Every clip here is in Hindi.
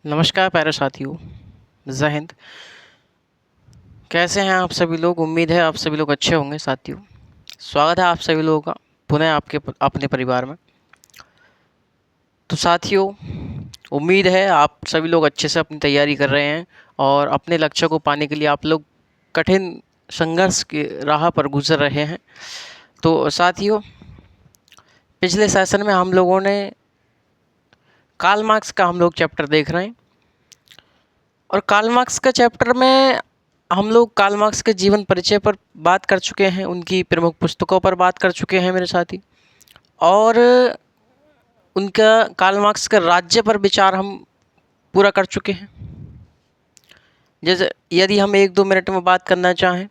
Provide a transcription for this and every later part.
नमस्कार प्यारे साथियों। जय हिंद। कैसे हैं आप सभी लोग? उम्मीद है आप सभी लोग अच्छे होंगे। साथियों, स्वागत है आप सभी लोगों का पुनः आपके अपने परिवार में। तो साथियों, उम्मीद है आप सभी लोग अच्छे से अपनी तैयारी कर रहे हैं और अपने लक्ष्य को पाने के लिए आप लोग कठिन संघर्ष की राह पर गुजर रहे हैं। तो साथियों, पिछले सेशन में हम लोगों ने कार्ल मार्क्स का हम लोग चैप्टर देख रहे हैं और कार्ल मार्क्स का चैप्टर में हम लोग कार्ल मार्क्स के जीवन परिचय पर बात कर चुके हैं, उनकी प्रमुख पुस्तकों पर बात कर चुके हैं मेरे साथी, और उनका कार्ल मार्क्स का राज्य पर विचार हम पूरा कर चुके हैं। जैसे यदि हम 1-2 मिनट में बात करना चाहें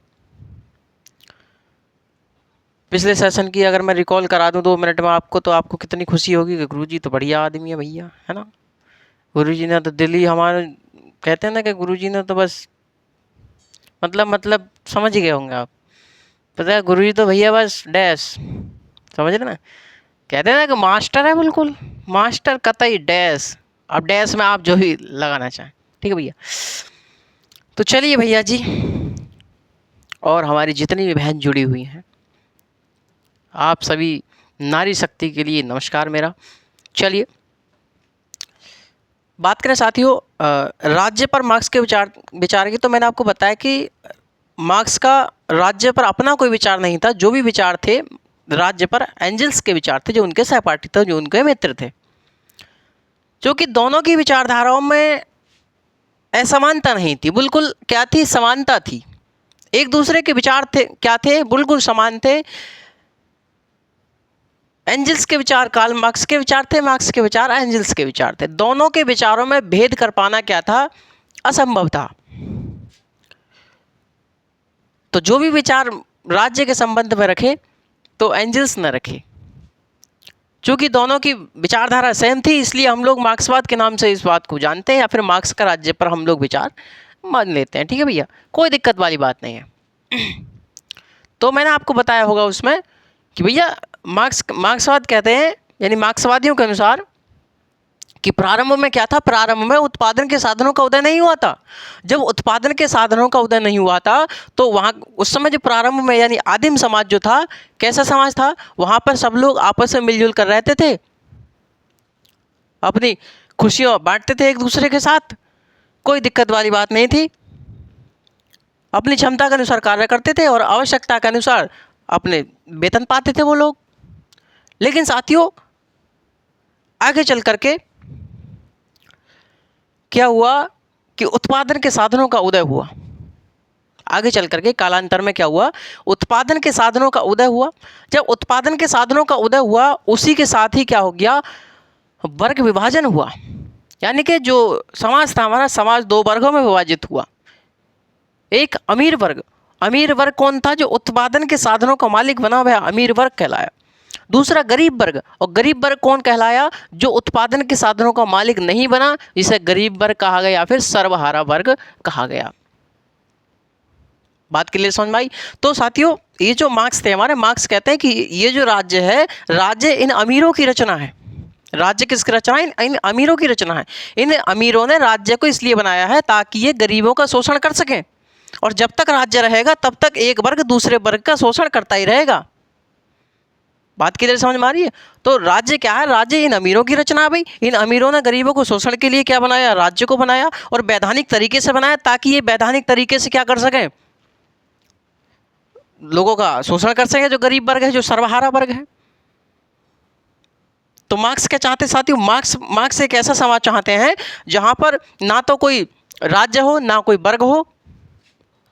पिछले सेशन की, अगर मैं रिकॉल करा दूं 2 मिनट में आपको, तो आपको कितनी खुशी होगी कि गुरुजी तो बढ़िया आदमी है भैया, है ना। गुरुजी ने तो दिल्ली हमारे कहते हैं ना कि गुरुजी ने तो बस मतलब समझ गए होंगे आप। पता है, गुरुजी तो भैया बस डैश, समझ रहे ना। कहते हैं ना कि मास्टर है, बिल्कुल मास्टर, कतई डैश। अब डैश में आप जो भी लगाना चाहें, ठीक है भैया। तो चलिए भैया जी, और हमारी जितनी भी बहन जुड़ी हुई हैं, आप सभी नारी शक्ति के लिए नमस्कार मेरा। चलिए बात करें साथियों राज्य पर मार्क्स के विचार की। तो मैंने आपको बताया कि मार्क्स का राज्य पर अपना कोई विचार नहीं था। जो भी विचार थे राज्य पर, एंजल्स के विचार थे, जो उनके सहपाठी थे, जो उनके मित्र थे, जो कि दोनों की विचारधाराओं में असमानता नहीं थी, बिल्कुल क्या थी, समानता थी। एक दूसरे के विचार थे क्या थे, बिल्कुल समान थे। एंजल्स के विचार कार्ल मार्क्स के विचार थे, मार्क्स के विचार एंजल्स के विचार थे। दोनों के विचारों में भेद कर पाना क्या था, असंभव था। तो जो भी विचार राज्य के संबंध में रखे तो एंजल्स न रखे। चूंकि दोनों की विचारधारा सेम थी, इसलिए हम लोग मार्क्सवाद के नाम से इस बात को जानते हैं, या फिर मार्क्स का राज्य पर हम लोग विचार मान लेते हैं। ठीक है भैया, कोई दिक्कत वाली बात नहीं है। तो मैंने आपको बताया होगा उसमें कि भैया मार्क्सवाद कहते हैं, यानी मार्क्सवादियों के अनुसार, कि प्रारंभ में क्या था, प्रारंभ में उत्पादन के साधनों का उदय नहीं हुआ था। जब उत्पादन के साधनों का उदय नहीं हुआ था तो वहाँ उस समय जो प्रारंभ में, यानी आदिम समाज जो था, कैसा समाज था, वहाँ पर सब लोग आपस में मिलजुल कर रहते थे, अपनी खुशियाँ बांटते थे एक दूसरे के साथ, कोई दिक्कत वाली बात नहीं थी। अपनी क्षमता के अनुसार कार्य करते थे और आवश्यकता के अनुसार अपने वेतन पाते थे वो लोग। लेकिन साथियों, आगे चल करके क्या हुआ कि उत्पादन के साधनों का उदय हुआ। आगे चल करके कालांतर में क्या हुआ, उत्पादन के साधनों का उदय हुआ। जब उत्पादन के साधनों का उदय हुआ, उसी के साथ ही क्या हो गया, वर्ग विभाजन हुआ। यानी कि जो समाज था हमारा, समाज 2 वर्गों में विभाजित हुआ। एक अमीर वर्ग, अमीर वर्ग कौन था, जो उत्पादन के साधनों का मालिक बना, वह अमीर वर्ग कहलाया। दूसरा गरीब वर्ग, और गरीब वर्ग कौन कहलाया, जो उत्पादन के साधनों का मालिक नहीं बना, जिसे गरीब वर्ग कहा गया, फिर सर्वहारा वर्ग कहा गया। बात क्लियर समझ में आई। तो साथियों, ये जो मार्क्स थे हमारे, मार्क्स कहते हैं कि ये जो राज्य है, राज्य इन अमीरों की रचना है। राज्य किसकी रचना है, इन अमीरों की रचना है। इन अमीरों ने राज्य को इसलिए बनाया है ताकि ये गरीबों का शोषण कर सकें, और जब तक राज्य रहेगा तब तक एक वर्ग दूसरे वर्ग का शोषण करता ही रहेगा। बात किधर समझ में आ रही है। तो राज्य क्या है, राज्य इन अमीरों की रचना है भाई। इन अमीरों ने गरीबों को शोषण के लिए क्या बनाया, राज्य को बनाया, और वैधानिक तरीके से बनाया, ताकि ये वैधानिक तरीके से क्या कर सकें, लोगों का शोषण कर सकें, जो गरीब वर्ग है, जो सर्वहारा वर्ग है। तो मार्क्स क्या चाहते साथियों, मार्क्स एक ऐसा समाज चाहते हैं जहां पर ना तो कोई राज्य हो, ना कोई वर्ग हो,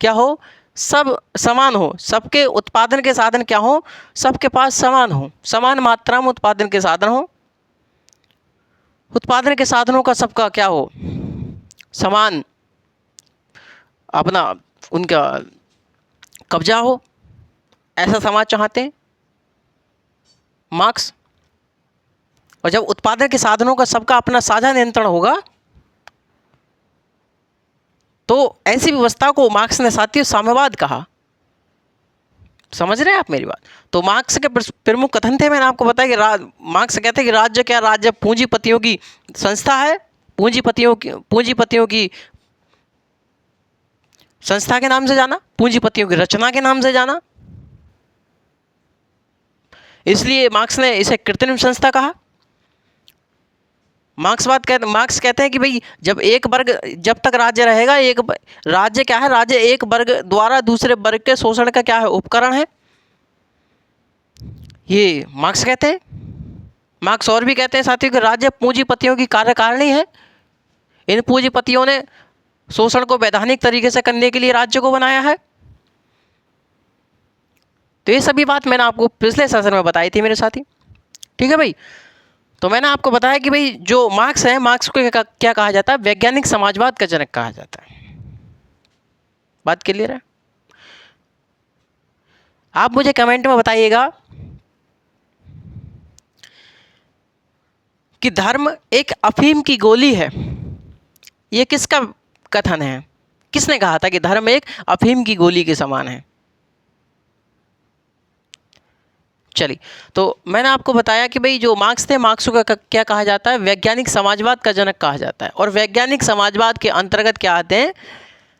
क्या हो, सब समान हो, सबके उत्पादन के साधन क्या हो, सबके पास समान हो, समान मात्रा में उत्पादन के साधन हो, उत्पादन के साधनों का सबका क्या हो, समान अपना उनका कब्जा हो। ऐसा समाज चाहते हैं मार्क्स। और जब उत्पादन के साधनों का सबका अपना साझा नियंत्रण होगा, तो ऐसी व्यवस्था को मार्क्स ने साथियों साम्यवाद कहा। समझ रहे हैं आप मेरी बात। तो मार्क्स के प्रमुख कथन थे, मैंने आपको बताया कि मार्क्स कहते हैं कि राज्य क्या, राज्य पूंजीपतियों की संस्था है, पूंजीपतियों की संस्था के नाम से जाना, पूंजीपतियों की रचना के नाम से जाना। इसलिए मार्क्स ने इसे कृत्रिम संस्था कहा। मार्क्स कहते हैं कि भाई जब तक राज्य रहेगा, राज्य क्या है, राज्य एक वर्ग द्वारा दूसरे वर्ग के शोषण का क्या है, उपकरण है, ये मार्क्स कहते हैं। मार्क्स और भी कहते हैं साथियों कि राज्य पूंजीपतियों की कार्यकारिणी है। इन पूंजीपतियों ने शोषण को वैधानिक तरीके से करने के लिए राज्य को बनाया है। तो ये सभी बात मैंने आपको पिछले सेशन में बताई थी मेरे साथी, ठीक है भाई। तो मैंने आपको बताया कि भाई जो मार्क्स है, मार्क्स को क्या कहा जाता है, वैज्ञानिक समाजवाद का जनक कहा जाता है। बात क्लियर है? आप मुझे कमेंट में बताइएगा कि धर्म एक अफीम की गोली है, ये किसका कथन है? किसने कहा था कि धर्म एक अफीम की गोली के समान है? चलिए, तो मैंने आपको बताया कि भाई जो मार्क्स थे, मार्क्स को क्या कहा जाता है, वैज्ञानिक समाजवाद का जनक कहा जाता है। और वैज्ञानिक समाजवाद के अंतर्गत क्या आते हैं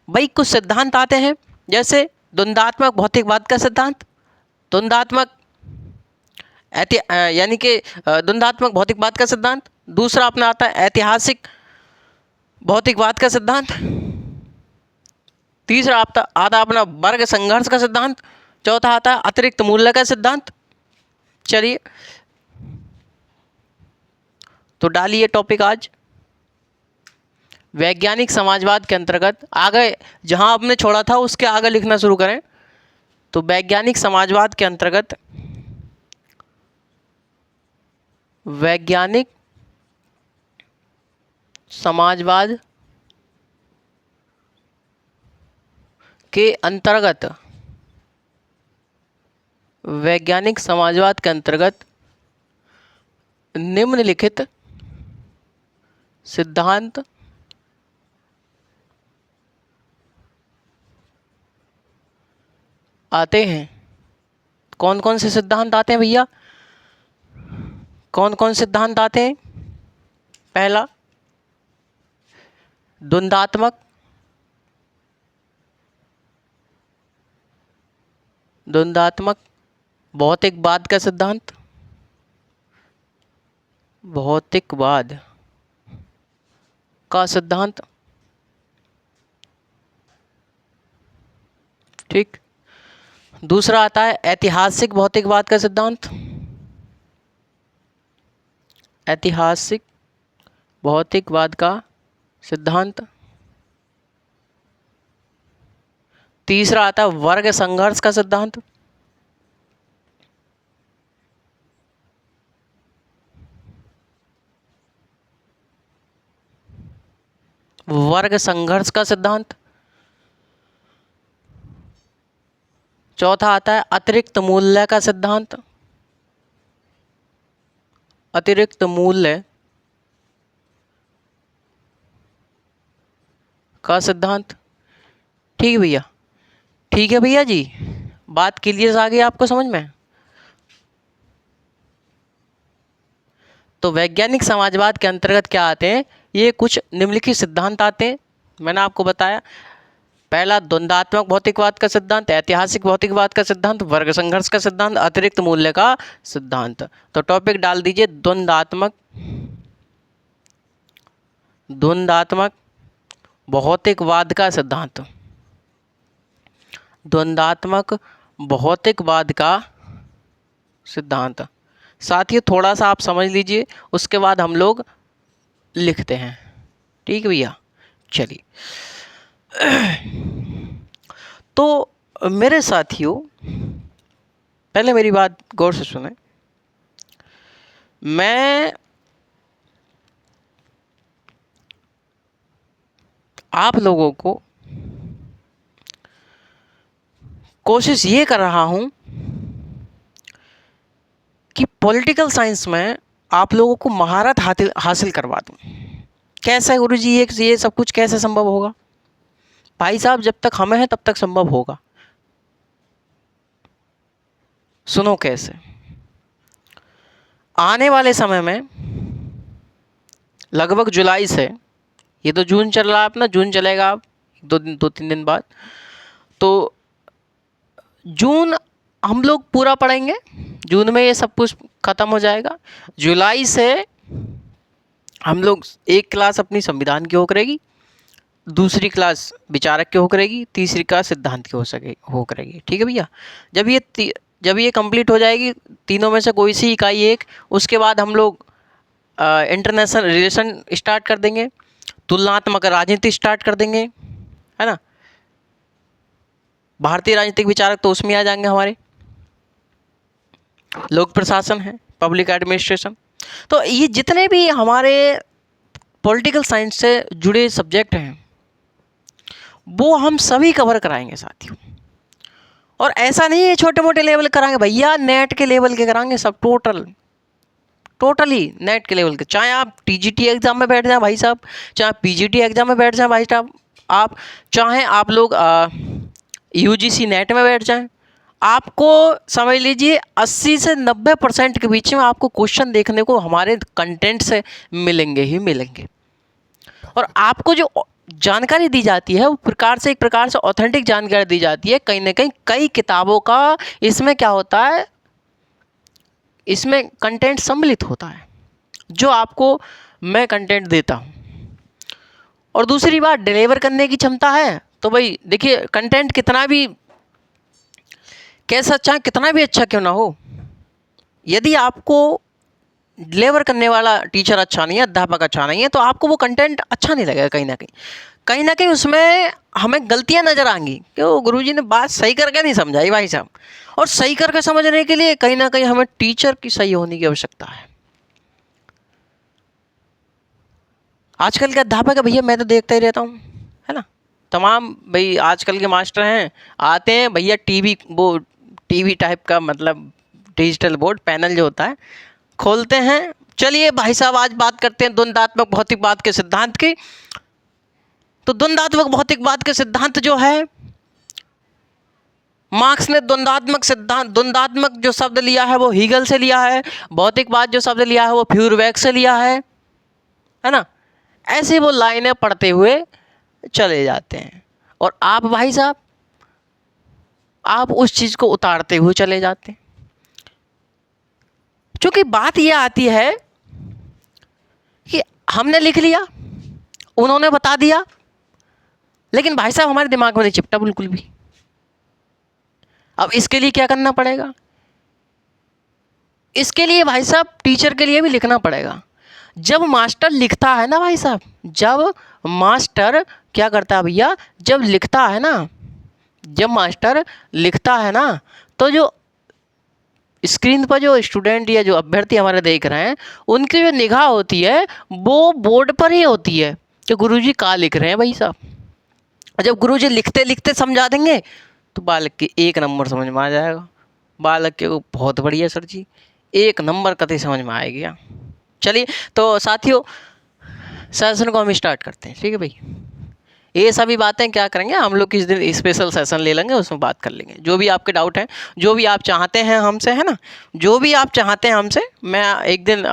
भाई, कुछ सिद्धांत आते हैं, जैसे द्वंद्वात्मक भौतिकवाद का सिद्धांत, यानी कि द्वंद्वात्मक भौतिकवाद का सिद्धांत। दूसरा अपना आता है ऐतिहासिक भौतिकवाद का सिद्धांत। तीसरा आता अपना वर्ग संघर्ष का सिद्धांत। चौथा आता है अतिरिक्त मूल्य का सिद्धांत। चलिए, तो डालिए टॉपिक आज वैज्ञानिक समाजवाद के अंतर्गत। आगे जहां आपने छोड़ा था उसके आगे लिखना शुरू करें। तो वैज्ञानिक समाजवाद के अंतर्गत वैज्ञानिक समाजवाद के अंतर्गत वैज्ञानिक समाजवाद के अंतर्गत निम्नलिखित सिद्धांत आते हैं। कौन कौन से सिद्धांत आते हैं भैया? कौन कौन सिद्धांत आते हैं? पहला, द्वंद्वात्मक भौतिकवाद का सिद्धांत। भौतिकवाद का सिद्धांत, ठीक। दूसरा आता है ऐतिहासिक भौतिकवाद का सिद्धांत। ऐतिहासिक भौतिकवाद का सिद्धांत। तीसरा आता है वर्ग संघर्ष का सिद्धांत। वर्ग संघर्ष का सिद्धांत। चौथा आता है अतिरिक्त मूल्य का सिद्धांत। अतिरिक्त मूल्य का सिद्धांत। ठीक है भैया, ठीक है भैया जी, बात क्लियर आ गई आपको समझ में? तो वैज्ञानिक समाजवाद के अंतर्गत क्या आते हैं, ये कुछ निम्नलिखित सिद्धांत आते हैं। मैंने आपको बताया, पहला द्वंद्वात्मक भौतिकवाद का सिद्धांत, ऐतिहासिक भौतिकवाद का सिद्धांत, वर्ग संघर्ष का सिद्धांत, अतिरिक्त मूल्य का सिद्धांत। तो टॉपिक डाल दीजिए द्वंद्वात्मक भौतिकवाद का सिद्धांत। द्वंद्वात्मक भौतिकवाद का सिद्धांत। साथ ही थोड़ा सा आप समझ लीजिए, उसके बाद हम लोग लिखते हैं। ठीक है भैया, चलिए। तो मेरे साथियों, पहले मेरी बात गौर से सुने। मैं आप लोगों को कोशिश ये कर रहा हूं कि पॉलिटिकल साइंस में आप लोगों को महारत हासिल करवा दूं। कैसे गुरुजी, ये सब कुछ कैसे संभव होगा? भाई साहब, जब तक हमें है तब तक संभव होगा। सुनो कैसे। आने वाले समय में लगभग जुलाई से ये तो जून चल रहा है अपना, जून चलेगा अब 2-3 दिन बाद। तो जून हम लोग पूरा पढ़ेंगे, जून में ये सब कुछ ख़त्म हो जाएगा। जुलाई से हम लोग एक क्लास अपनी संविधान की हो करेगी, दूसरी क्लास विचारक की हो करेगी, तीसरी क्लास सिद्धांत की हो करेगी। ठीक है भैया। जब ये कंप्लीट हो जाएगी, तीनों में से कोई सी इकाई एक, उसके बाद हम लोग इंटरनेशनल रिलेशन स्टार्ट कर देंगे, तुलनात्मक राजनीति स्टार्ट कर देंगे, है ना। भारतीय राजनीतिक विचारक तो उसमें आ जाएंगे हमारे, लोक प्रशासन है, पब्लिक एडमिनिस्ट्रेशन। तो ये जितने भी हमारे पॉलिटिकल साइंस से जुड़े सब्जेक्ट हैं वो हम सभी कवर कराएंगे साथियों। और ऐसा नहीं है छोटे मोटे लेवल कराएंगे भैया, नेट के लेवल के कराएंगे सब, टोटली नेट के लेवल के। चाहे आप टीजीटी एग्ज़ाम में बैठ जाएं भाई साहब, चाहे पीजीटी एग्ज़ाम में बैठ जाएं भाई साहब आप, चाहे आप लोग यूजीसी नेट में बैठ जाएं, आपको समझ लीजिए 80 से 90% के बीच में आपको क्वेश्चन देखने को हमारे कंटेंट से मिलेंगे ही मिलेंगे। और आपको जो जानकारी दी जाती है वो एक प्रकार से ऑथेंटिक जानकारी दी जाती है। कहीं ना कहीं कई किताबों का इसमें क्या होता है, इसमें कंटेंट सम्मिलित होता है जो आपको मैं कंटेंट देता हूँ। और दूसरी बात, डिलीवर करने की क्षमता है। तो भाई देखिए, कंटेंट कितना भी कैसा, चाहे कितना भी अच्छा क्यों ना हो, यदि आपको डिलीवर करने वाला टीचर अच्छा नहीं है, अध्यापक अच्छा नहीं है, तो आपको वो कंटेंट अच्छा नहीं लगेगा। कहीं ना कहीं उसमें हमें गलतियां नज़र आएंगी कि वो गुरुजी ने बात सही करके नहीं समझाई भाई साहब। और सही करके समझने के लिए कहीं ना कहीं हमें टीचर की सही होने की आवश्यकता है। आजकल के अध्यापक है भैया, मैं तो देखता ही रहता हूँ, है ना। तमाम भाई आजकल के मास्टर हैं, आते हैं भैया टीवी टाइप का, मतलब डिजिटल बोर्ड पैनल जो होता है खोलते हैं। चलिए भाई साहब आज बात करते हैं द्वंद्वात्मक भौतिकवाद के सिद्धांत की। तो द्वंद्वात्मक भौतिकवाद के सिद्धांत जो है, मार्क्स ने द्वंद्वात्मक जो शब्द लिया है वो हीगल से लिया है, भौतिकवाद जो शब्द लिया है वो फ्यूरबैक से लिया है ना। ऐसे वो लाइनें पढ़ते हुए चले जाते हैं और आप भाई साहब आप उस चीज़ को उतारते हुए चले जाते हैं। क्योंकि बात यह आती है कि हमने लिख लिया, उन्होंने बता दिया, लेकिन भाई साहब हमारे दिमाग में नहीं चिपटा बिल्कुल भी। अब इसके लिए क्या करना पड़ेगा? इसके लिए भाई साहब टीचर के लिए भी लिखना पड़ेगा। जब मास्टर लिखता है ना भाई साहब, जब मास्टर क्या करता है भैया, जब लिखता है ना, जब मास्टर लिखता है ना, तो जो स्क्रीन पर जो स्टूडेंट या जो अभ्यर्थी हमारे देख रहे हैं उनकी जो निगाह होती है वो बोर्ड पर ही होती है कि गुरुजी क्या लिख रहे हैं भाई साहब। और जब गुरुजी लिखते लिखते समझा देंगे तो बालक के 1 नंबर समझ में आ जाएगा। बालक के को बहुत बढ़िया सर जी, 1 नंबर कतई समझ में आ गया। चलिए तो साथियों सेशन को हम स्टार्ट करते हैं। ठीक है भाई, ये सभी बातें क्या करेंगे हम लोग, किस दिन स्पेशल सेशन ले लेंगे, उसमें बात कर लेंगे। जो भी आपके डाउट हैं, जो भी आप चाहते हैं हमसे, है ना, जो भी आप चाहते हैं हमसे, मैं एक दिन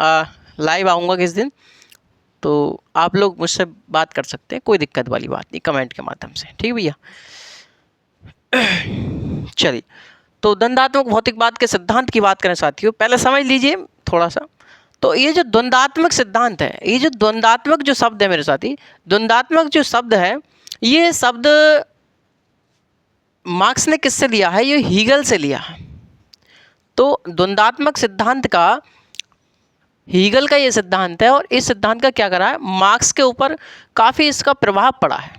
लाइव आऊँगा किस दिन, तो आप लोग मुझसे बात कर सकते हैं, कोई दिक्कत वाली बात नहीं, कमेंट के माध्यम से। ठीक है भैया। चलिए तो द्वंद्वात्मक भौतिकवाद के सिद्धांत की बात करें साथियों, पहले समझ लीजिए थोड़ा सा। तो ये जो द्वंद्वात्मक सिद्धांत है, ये जो द्वंद्वात्मक जो शब्द है मेरे साथी, द्वंद्वात्मक जो शब्द है, ये शब्द मार्क्स ने किससे लिया है? ये हीगल से लिया है। तो द्वंद्वात्मक सिद्धांत का, हीगल का ये सिद्धांत है और इस सिद्धांत का क्या करा है, मार्क्स के ऊपर काफ़ी इसका प्रभाव पड़ा है।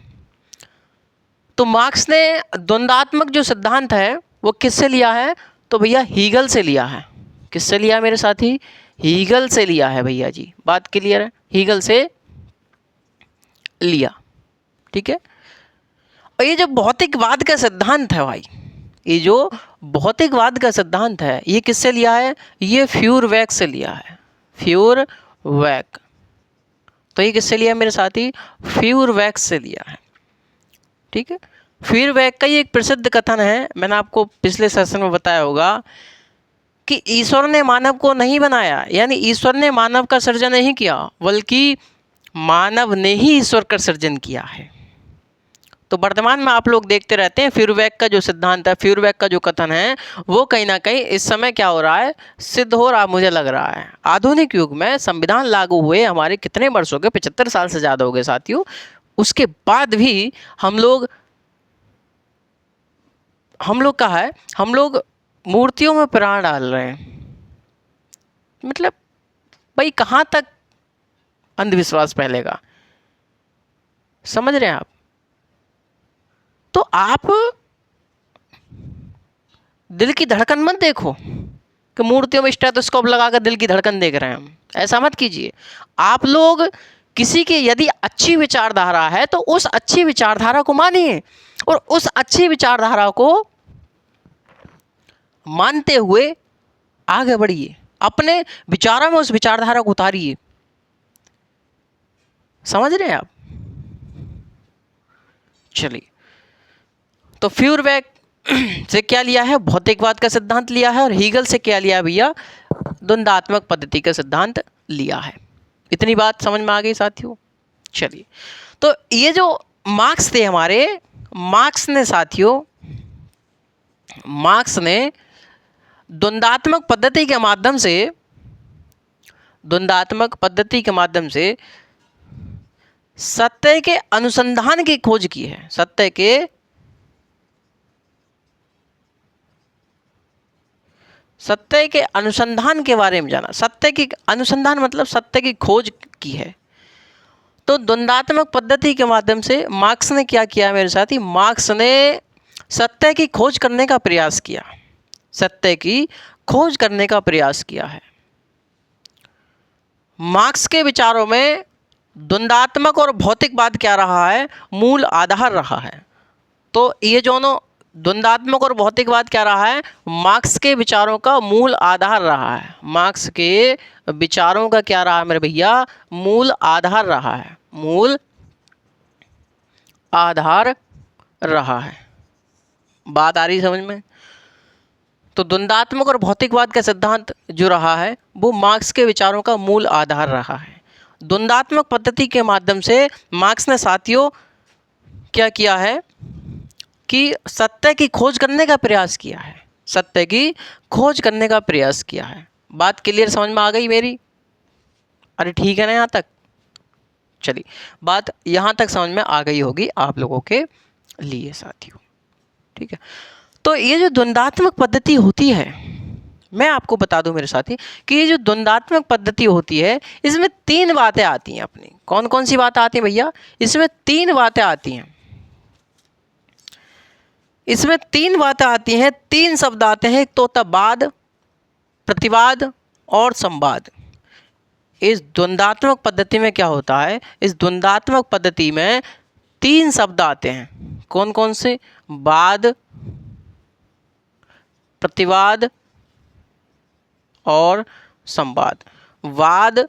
तो मार्क्स ने द्वंद्वात्मक जो सिद्धांत है वो किससे लिया है? तो भैया हीगल से लिया है। किससे लिया है मेरे साथी? हीगल से लिया है भैया जी, बात क्लियर है, हीगल से लिया। ठीक है। और ये जो भौतिकवाद का सिद्धांत है भाई, ये जो भौतिकवाद का सिद्धांत है ये किससे लिया है? ये फ्यूरबैक से लिया है, फ्यूरबैक। तो ये किससे लिया मेरे साथी? फ्यूरबैक से लिया है। ठीक है। फ्यूरबैक का ये एक प्रसिद्ध कथन है, मैंने आपको पिछले सेशन में बताया होगा कि ईश्वर ने मानव को नहीं बनाया, यानी ईश्वर ने मानव का सृजन नहीं किया, बल्कि मानव ने ही ईश्वर का सृजन किया है। तो वर्तमान में आप लोग देखते रहते हैं फ्यूरबैक का जो सिद्धांत है, फ्यूरबैक का जो कथन है, वो कहीं ना कहीं इस समय क्या हो रहा है, सिद्ध हो रहा मुझे लग रहा है। आधुनिक युग में संविधान लागू हुए हमारे कितने वर्ष हो गए, 75 साल से ज़्यादा हो गए साथियों। उसके बाद भी हम लोग का है, हम लोग मूर्तियों में प्राण डाल रहे हैं। मतलब भाई कहाँ तक अंधविश्वास फैलेगा, समझ रहे हैं आप? तो आप दिल की धड़कन मत देखो कि मूर्तियों में स्टेथोस्कोप लगाकर दिल की धड़कन देख रहे हैं हम, ऐसा मत कीजिए। आप लोग किसी की यदि अच्छी विचारधारा है तो उस अच्छी विचारधारा को मानिए और उस अच्छी विचारधारा को मानते हुए आगे बढ़िए, अपने विचारों में उस विचारधारा को उतारिए। समझ रहे हैं आप? चलिए, तो फ्यूरबैक से क्या लिया है, भौतिकवाद का सिद्धांत लिया है, और हीगल से क्या लिया भैया, द्वंद्वात्मक पद्धति का सिद्धांत लिया है। इतनी बात समझ में आ गई साथियों? चलिए, तो ये जो मार्क्स थे हमारे, मार्क्स ने साथियों, मार्क्स ने द्वंद्वात्मक पद्धति के माध्यम से, द्वंद्वात्मक पद्धति के माध्यम से सत्य के अनुसंधान की खोज की है। सत्य के अनुसंधान के बारे में जाना। सत्य की अनुसंधान मतलब सत्य की खोज की है। तो द्वंद्वात्मक पद्धति के माध्यम से मार्क्स ने क्या किया मेरे साथी, मार्क्स ने सत्य की खोज करने का प्रयास किया, सत्य की खोज करने का प्रयास किया है। मार्क्स के विचारों में द्वंद्वात्मक और भौतिकवाद क्या रहा है, मूल आधार रहा है। तो ये दोनों द्वंद्वात्मक और भौतिकवाद क्या रहा है, मार्क्स के विचारों का मूल आधार रहा है। मार्क्स के विचारों का क्या रहा है मेरे भैया, मूल आधार रहा है, मूल आधार रहा है। बात आ रही समझ में? तो द्वंद्वात्मक और भौतिकवाद का सिद्धांत जो रहा है वो मार्क्स के विचारों का मूल आधार रहा है। द्वंद्वात्मक पद्धति के माध्यम से मार्क्स ने साथियों क्या किया है कि सत्य की खोज करने का प्रयास किया है, सत्य की खोज करने का प्रयास किया है। बात क्लियर समझ में आ गई मेरी? अरे ठीक है ना यहाँ तक? चलिए, बात यहाँ तक समझ में आ गई होगी आप लोगों के लिए साथियों, ठीक है। तो ये जो द्वंद्वात्मक पद्धति होती है, मैं आपको बता दूं मेरे साथी कि ये जो द्वंद्वात्मक पद्धति होती है इसमें 3 बातें आती हैं अपनी। कौन कौन सी बातें आती हैं भैया? इसमें 3 बातें आती हैं, इसमें 3 बातें आती हैं, 3 शब्द आते हैं, तोतावाद, प्रतिवाद और संवाद। इस द्वंद्वात्मक पद्धति में क्या होता है, इस द्वंद्वात्मक पद्धति में 3 शब्द आते हैं। कौन कौन से? वाद, प्रतिवाद और संवाद। वाद,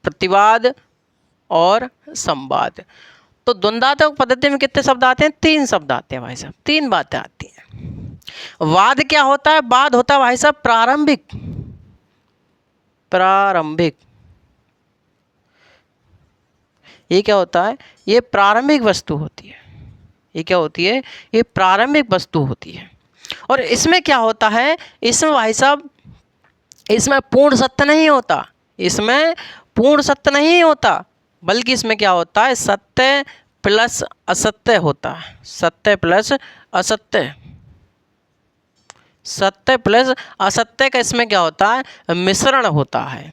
प्रतिवाद और संवाद। तो द्वंद्वात्मक पद्धति में कितने शब्द आते हैं? 3 शब्द आते हैं भाई साहब, 3 बातें आती हैं। वाद क्या होता है? वाद होता है भाई साहब प्रारंभिक, प्रारंभिक। ये क्या होता है? ये प्रारंभिक वस्तु होती है। ये क्या होती है? ये प्रारंभिक वस्तु होती है। और इसमें क्या होता है, इसमें भाई साहब, इसमें पूर्ण सत्य नहीं होता, इसमें पूर्ण सत्य नहीं होता, बल्कि इसमें क्या होता है, सत्य प्लस असत्य होता है। सत्य प्लस असत्य, सत्य प्लस असत्य का इसमें क्या होता है, मिश्रण होता है।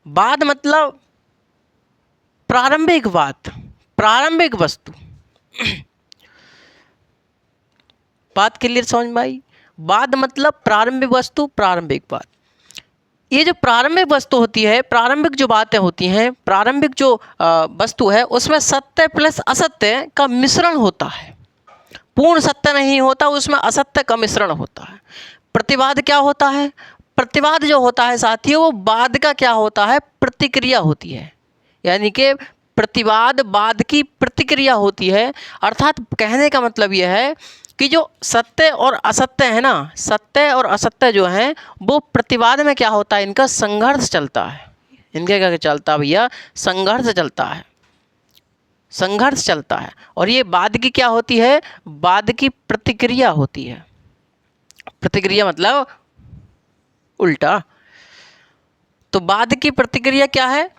वाद मतलब प्रारंभिक बात, प्रारंभिक वस्तु। बात क्लियर समझ में आई? वाद मतलब प्रारंभिक वस्तु, प्रारंभिक बात। ये जो प्रारंभिक वस्तु होती है, प्रारंभिक जो बातें होती हैं, प्रारंभिक जो वस्तु है, उसमें सत्य प्लस असत्य का मिश्रण होता है। पूर्ण सत्य नहीं होता, उसमें असत्य का मिश्रण होता है। प्रतिवाद क्या होता है? प्रतिवाद जो होता है साथियों, वो वाद का क्या होता है, प्रतिक्रिया होती है। यानी कि प्रतिवाद वाद की प्रतिक्रिया होती है। अर्थात कहने का मतलब यह है कि जो सत्य और असत्य है ना, सत्य और असत्य जो हैं वो प्रतिवाद में क्या होता है, इनका संघर्ष चलता है। इनके क्या चलता है भैया, संघर्ष चलता है, संघर्ष चलता है। और ये बाद की क्या होती है, बाद की प्रतिक्रिया होती है। प्रतिक्रिया मतलब उल्टा। तो बाद की प्रतिक्रिया क्या है,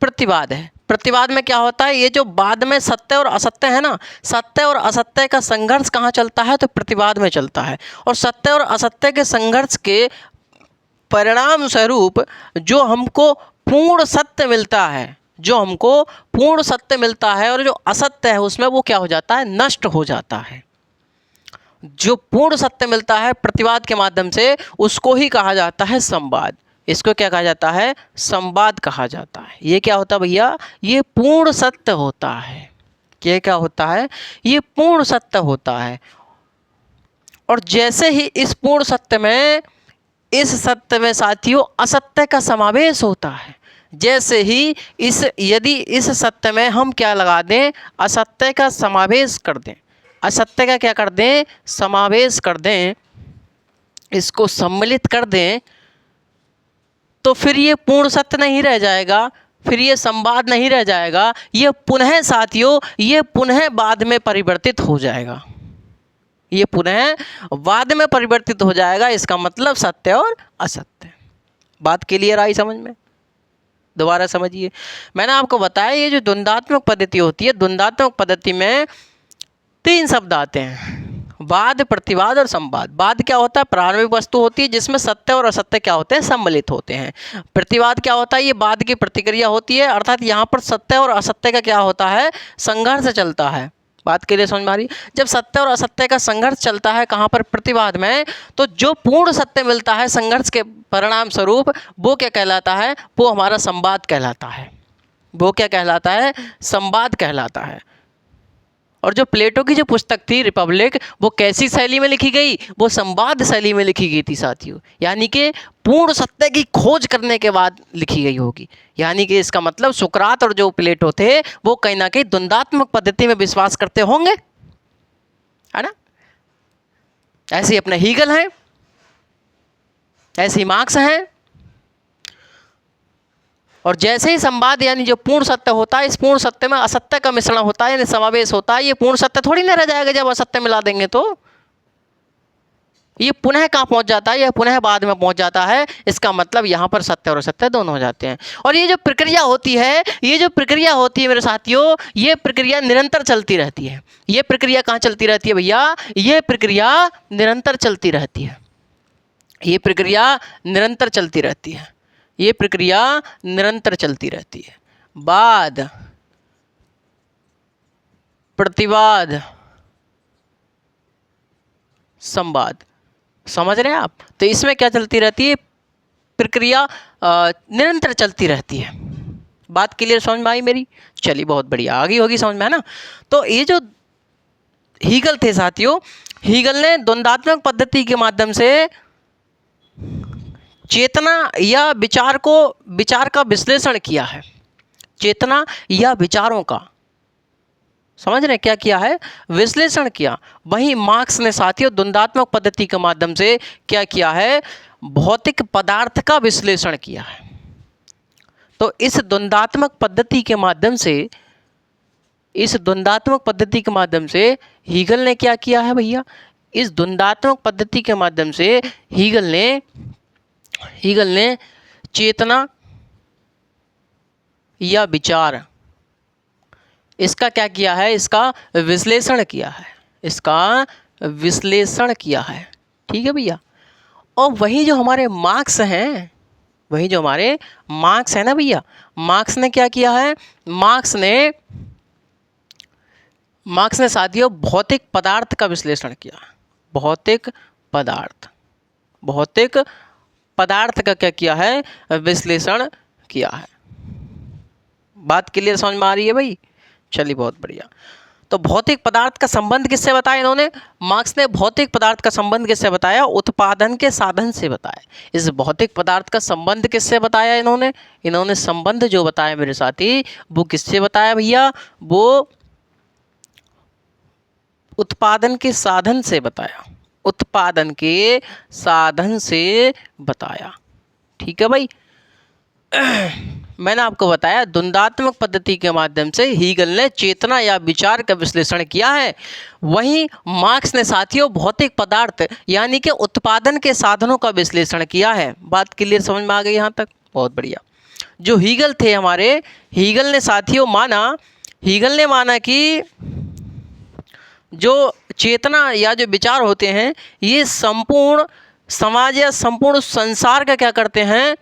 प्रतिवाद है। प्रतिवाद में क्या होता है, ये जो बाद में सत्य और असत्य है ना, सत्य और असत्य का संघर्ष कहाँ चलता है, तो प्रतिवाद में चलता है। और सत्य और असत्य के संघर्ष के परिणाम स्वरूप जो हमको पूर्ण सत्य मिलता है, जो हमको पूर्ण सत्य मिलता है, और जो असत्य है उसमें वो क्या हो जाता है, नष्ट हो जाता है। जो पूर्ण सत्य मिलता है प्रतिवाद के माध्यम से, उसको ही कहा जाता है संवाद। इसको क्या कहा जाता है, संवाद कहा जाता है। ये क्या होता है भैया, ये पूर्ण सत्य होता है। ये क्या होता है, ये पूर्ण सत्य होता है। और जैसे ही इस पूर्ण सत्य में, इस सत्य में साथियों असत्य का समावेश होता है, जैसे ही यदि इस सत्य में हम क्या लगा दें, असत्य का समावेश कर दें, असत्य का क्या कर दें, समावेश कर दें, इसको सम्मिलित कर दें, तो फिर ये पूर्ण सत्य नहीं रह जाएगा, फिर ये संवाद नहीं रह जाएगा, ये पुनः साथियों, ये पुनः बाद में परिवर्तित हो जाएगा, ये पुनः बाद में परिवर्तित हो जाएगा। इसका मतलब सत्य और असत्य। बात क्लियर आई समझ में? दोबारा समझिए। मैंने आपको बताया ये जो द्वंद्वात्मक पद्धति होती है, द्वंद्वात्मक पद्धति में 3 शब्द आते हैं, वाद, प्रतिवाद और संवाद। वाद क्या होता है, प्रारंभिक वस्तु होती है जिसमें सत्य और असत्य क्या होते हैं, सम्मिलित होते हैं। प्रतिवाद क्या होता है, ये बाद की प्रतिक्रिया होती है, अर्थात यहाँ पर सत्य और असत्य का क्या होता है, संघर्ष चलता है। बात के लिए समझ में आ रही? जब सत्य और असत्य का संघर्ष चलता है कहाँ पर, प्रतिवाद में, तो जो पूर्ण सत्य मिलता है संघर्ष के परिणाम स्वरूप, वो क्या कहलाता है, वो हमारा संवाद कहलाता है। वो क्या कहलाता है, संवाद कहलाता है। और जो प्लेटो की जो पुस्तक थी रिपब्लिक, वो कैसी शैली में लिखी गई, वो संवाद शैली में लिखी गई थी साथियों। यानी कि पूर्ण सत्य की खोज करने के बाद लिखी गई होगी। यानी कि इसका मतलब सुकरात और जो प्लेटो थे वो कहीं ना कहीं द्वंद्वात्मक पद्धति में विश्वास करते होंगे, है ना। ऐसे ही अपने हीगल हैं, ऐसे ही मार्क्स हैं। और जैसे ही संवाद यानी जो पूर्ण सत्य होता है, इस पूर्ण सत्य में असत्य का मिश्रण होता है, यानी समावेश होता है। ये पूर्ण सत्य थोड़ी ना रह जाएगा जब असत्य मिला देंगे, तो ये पुनः कहाँ पहुंच जाता है, यह पुनः बाद में पहुंच जाता है। इसका मतलब यहाँ पर सत्य और असत्य दोनों हो जाते हैं। और ये जो प्रक्रिया होती है, ये जो प्रक्रिया होती है मेरे साथियों, ये प्रक्रिया निरंतर चलती रहती है। ये प्रक्रिया कहाँ चलती रहती है भैया, ये प्रक्रिया निरंतर चलती रहती है। ये प्रक्रिया निरंतर चलती रहती है। ये प्रक्रिया निरंतर चलती रहती है। वाद, प्रतिवाद, संवाद, समझ रहे हैं आप? तो इसमें क्या चलती रहती है, प्रक्रिया निरंतर चलती रहती है। बात क्लियर समझ में आई मेरी? चलिए बहुत बढ़िया, आ गई होगी समझ में, है ना। तो ये जो हीगल थे साथियों, हीगल ने द्वंद्वात्मक पद्धति के माध्यम से चेतना या विचार का विश्लेषण किया है। चेतना या विचारों का, समझ रहे हैं, क्या किया है, विश्लेषण किया। वहीं मार्क्स ने साथियों द्वंद्वात्मक पद्धति के माध्यम से क्या किया है, भौतिक पदार्थ का विश्लेषण किया है। तो इस द्वंद्वात्मक पद्धति के माध्यम से, इस द्वंद्वात्मक पद्धति के माध्यम से हीगल ने क्या किया है भैया, इस द्वंद्वात्मक पद्धति के माध्यम से हीगल ने चेतना या विचार, इसका क्या किया है, इसका विश्लेषण किया है, इसका विश्लेषण किया है। ठीक है भैया। और वही जो हमारे मार्क्स हैं, वही जो हमारे मार्क्स है ना भैया, मार्क्स ने क्या किया है, मार्क्स ने साथियों भौतिक पदार्थ का विश्लेषण किया। भौतिक पदार्थ का क्या किया है, विश्लेषण किया है। बात क्लियर समझ में आ रही है भाई? चलिए बहुत बढ़िया। तो भौतिक पदार्थ का संबंध किससे बताया इन्होंने, मार्क्स ने भौतिक पदार्थ का संबंध किससे बताया, उत्पादन के साधन से बताया। इस भौतिक पदार्थ का संबंध किससे बताया इन्होंने संबंध जो बताया मेरे साथी, वो किससे बताया भैया, वो उत्पादन के साधन से बताया। उत्पादन के साधन से बताया। ठीक है भाई। मैंने आपको बताया द्वंद्वात्मक पद्धति के माध्यम से हीगल ने चेतना या विचार का विश्लेषण किया है। वहीं मार्क्स ने साथियों भौतिक पदार्थ यानी कि उत्पादन के साधनों का विश्लेषण किया है। बात क्लियर समझ में आ गई यहाँ तक? बहुत बढ़िया। जो हीगल थे हमारे, हीगल ने साथियों माना कि जो चेतना या जो विचार होते हैं ये संपूर्ण समाज या संपूर्ण संसार का क्या करते हैं,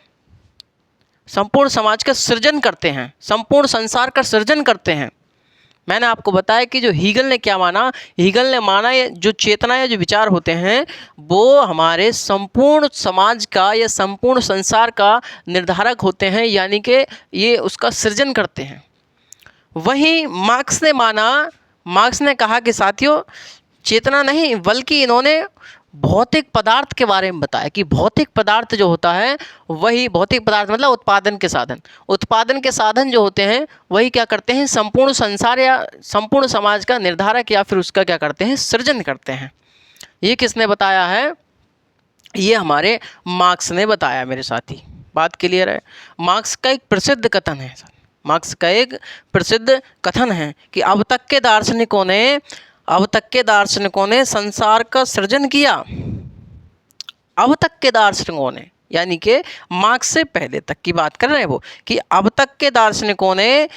संपूर्ण समाज का सृजन करते हैं, संपूर्ण संसार का सृजन करते हैं। मैंने आपको बताया कि जो हीगल ने क्या माना, हीगल ने माना ये जो चेतना या जो विचार होते हैं वो हमारे संपूर्ण समाज का या संपूर्ण संसार का निर्धारक होते हैं, यानी कि ये उसका सृजन करते हैं। वहीं मार्क्स ने कहा कि साथियों चेतना नहीं बल्कि इन्होंने भौतिक पदार्थ के बारे में बताया कि भौतिक पदार्थ जो होता है वही, भौतिक पदार्थ मतलब उत्पादन के साधन जो होते हैं वही क्या करते हैं, संपूर्ण संसार या संपूर्ण समाज का निर्धारक या फिर उसका क्या करते हैं, सृजन करते हैं। ये किसने बताया है? ये हमारे मार्क्स ने बताया मेरे साथी। बात क्लियर है? मार्क्स का एक प्रसिद्ध कथन है कि अब तक के दार्शनिकों ने संसार का सृजन किया। अब तक के दार्शनिकों ने यानी कि मार्क्स से पहले तक की बात कर रहे हैं वो, कि अब तक के दार्शनिकों ने